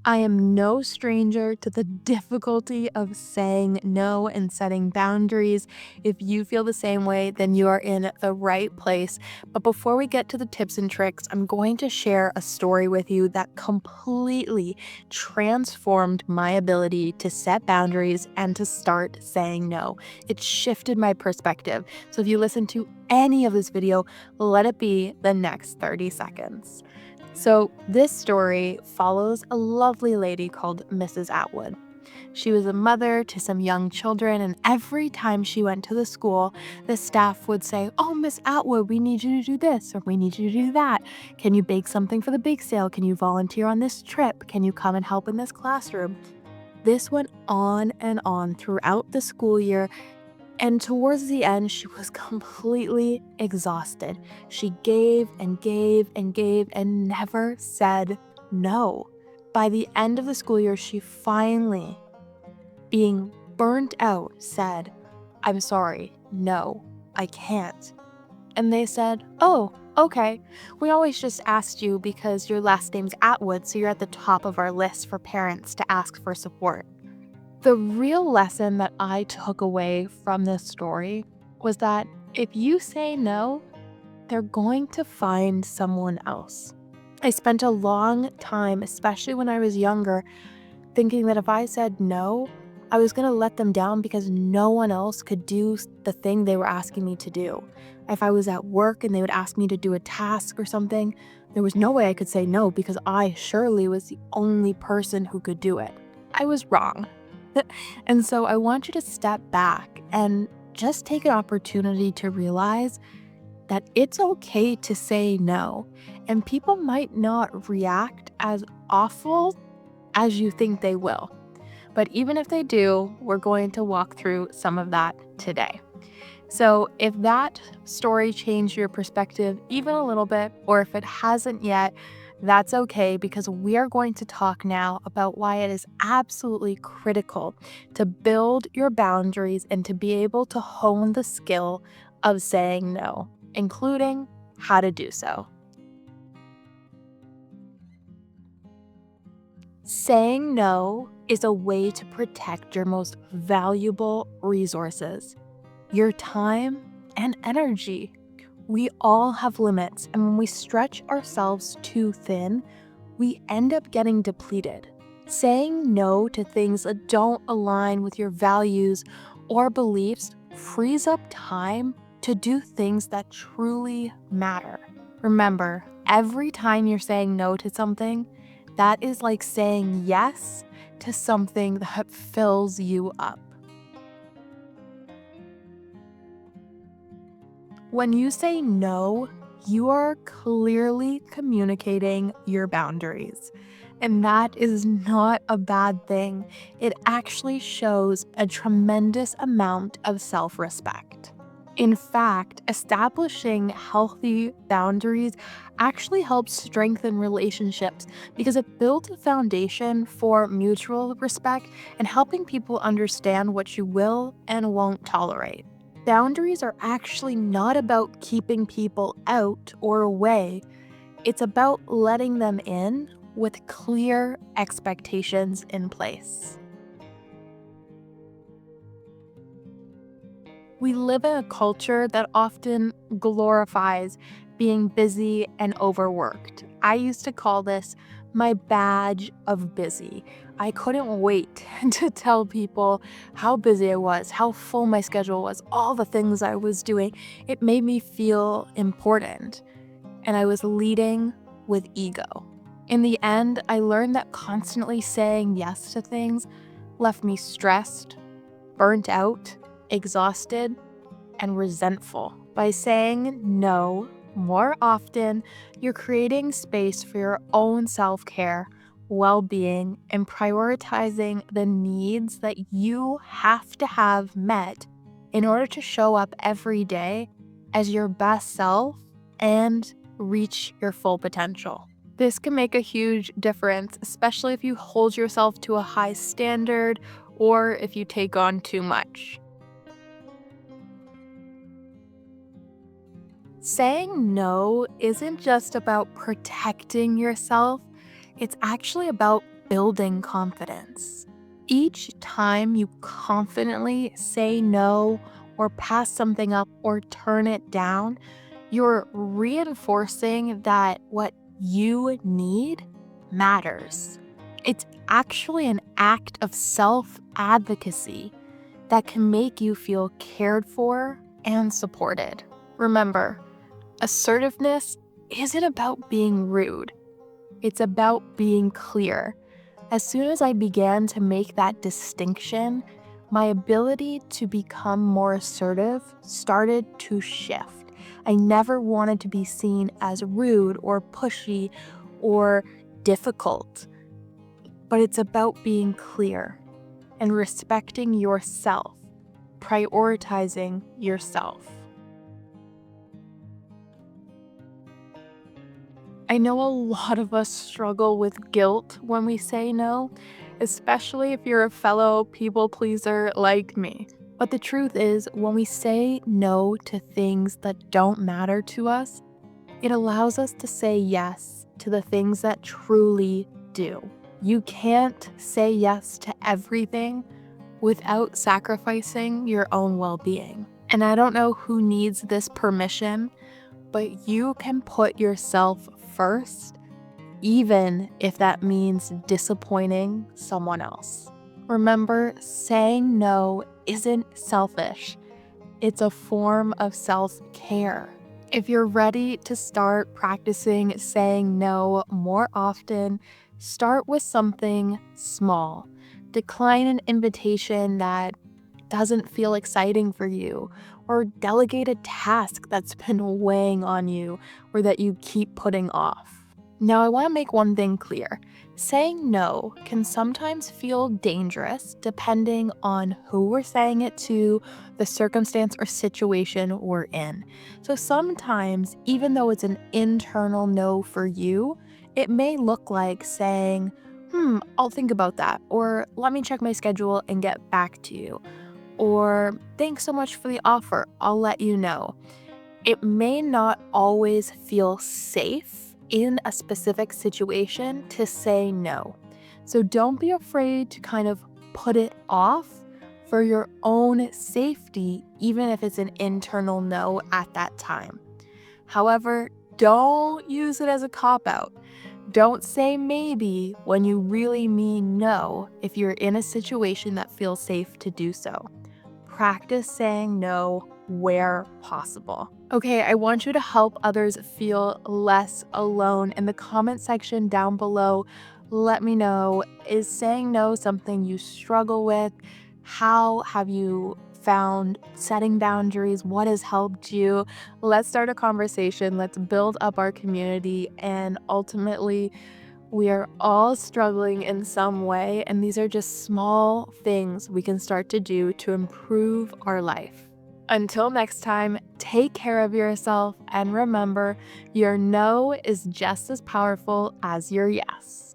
I am no stranger to the difficulty of saying no and setting boundaries. If you feel the same way, then you are in the right place. But before we get to the tips and tricks, I'm going to share a story with you that completely transformed my ability to set boundaries and to start saying no. It shifted my perspective. So if you listen to any of this video, let it be the next 30 seconds. So, this story follows a lovely lady called Mrs. Atwood. She was a mother to some young children, and every time she went to the school, the staff would say, "Oh, Miss Atwood, we need you to do this, or we need you to do that. Can you bake something for the bake sale? Can you volunteer on this trip? Can you come and help in this classroom?" This went on and on throughout the school year, and towards the end, she was completely exhausted. She gave and gave and gave and never said no. By the end of the school year, she finally, being burnt out, said, "I'm sorry, no, I can't." And they said, "Oh, okay. We always just asked you because your last name's Atwood, so you're at the top of our list for parents to ask for support." The real lesson that I took away from this story was that if you say no, they're going to find someone else. I spent a long time, especially when I was younger, thinking that if I said no, I was going to let them down because no one else could do the thing they were asking me to do. If I was at work and they would ask me to do a task or something, there was no way I could say no because I surely was the only person who could do it. I was wrong. And so I want you to step back and just take an opportunity to realize that it's okay to say no. And people might not react as awful as you think they will. But even if they do, we're going to walk through some of that today. So if that story changed your perspective even a little bit, or if it hasn't yet, that's okay, because we are going to talk now about why it is absolutely critical to build your boundaries and to be able to hone the skill of saying no, including how to do so. Saying no is a way to protect your most valuable resources, your time and energy. We all have limits, and when we stretch ourselves too thin, we end up getting depleted. Saying no to things that don't align with your values or beliefs frees up time to do things that truly matter. Remember, every time you're saying no to something, that is like saying yes to something that fills you up. When you say no, you are clearly communicating your boundaries. And that is not a bad thing. It actually shows a tremendous amount of self-respect. In fact, establishing healthy boundaries actually helps strengthen relationships because it builds a foundation for mutual respect and helping people understand what you will and won't tolerate. Boundaries are actually not about keeping people out or away. It's about letting them in with clear expectations in place. We live in a culture that often glorifies being busy and overworked. I used to call this my badge of busy. I couldn't wait to tell people how busy I was, how full my schedule was, all the things I was doing. It made me feel important, and I was leading with ego. In the end, I learned that constantly saying yes to things left me stressed, burnt out, exhausted, and resentful. By saying no more often, you're creating space for your own self-care, well-being, and prioritizing the needs that you have to have met in order to show up every day as your best self and reach your full potential. This can make a huge difference, especially if you hold yourself to a high standard or if you take on too much. Saying no isn't just about protecting yourself, it's actually about building confidence. Each time you confidently say no or pass something up or turn it down, you're reinforcing that what you need matters. It's actually an act of self-advocacy that can make you feel cared for and supported. Remember, assertiveness isn't about being rude. It's about being clear. As soon as I began to make that distinction, my ability to become more assertive started to shift. I never wanted to be seen as rude or pushy or difficult, but it's about being clear and respecting yourself, prioritizing yourself. I know a lot of us struggle with guilt when we say no, especially if you're a fellow people pleaser like me. But the truth is, when we say no to things that don't matter to us, it allows us to say yes to the things that truly do. You can't say yes to everything without sacrificing your own well-being. And I don't know who needs this permission, but you can put yourself first, even if that means disappointing someone else. Remember, saying no isn't selfish. It's a form of self-care. If you're ready to start practicing saying no more often, start with something small. Decline an invitation that doesn't feel exciting for you, or delegate a task that's been weighing on you or that you keep putting off. Now, I want to make one thing clear. Saying no can sometimes feel dangerous depending on who we're saying it to, the circumstance or situation we're in. So sometimes, even though it's an internal no for you, it may look like saying, I'll think about that, or let me check my schedule and get back to you, or thanks so much for the offer, I'll let you know. It may not always feel safe in a specific situation to say no. So don't be afraid to kind of put it off for your own safety, even if it's an internal no at that time. However, don't use it as a cop-out. Don't say maybe when you really mean no if you're in a situation that feels safe to do so. Practice saying no where possible. Okay, I want you to help others feel less alone. In the comment section down below, let me know, is saying no something you struggle with? How have you found setting boundaries? What has helped you? Let's start a conversation. Let's build up our community, and ultimately, we are all struggling in some way, and these are just small things we can start to do to improve our life. Until next time, take care of yourself, and remember, your no is just as powerful as your yes.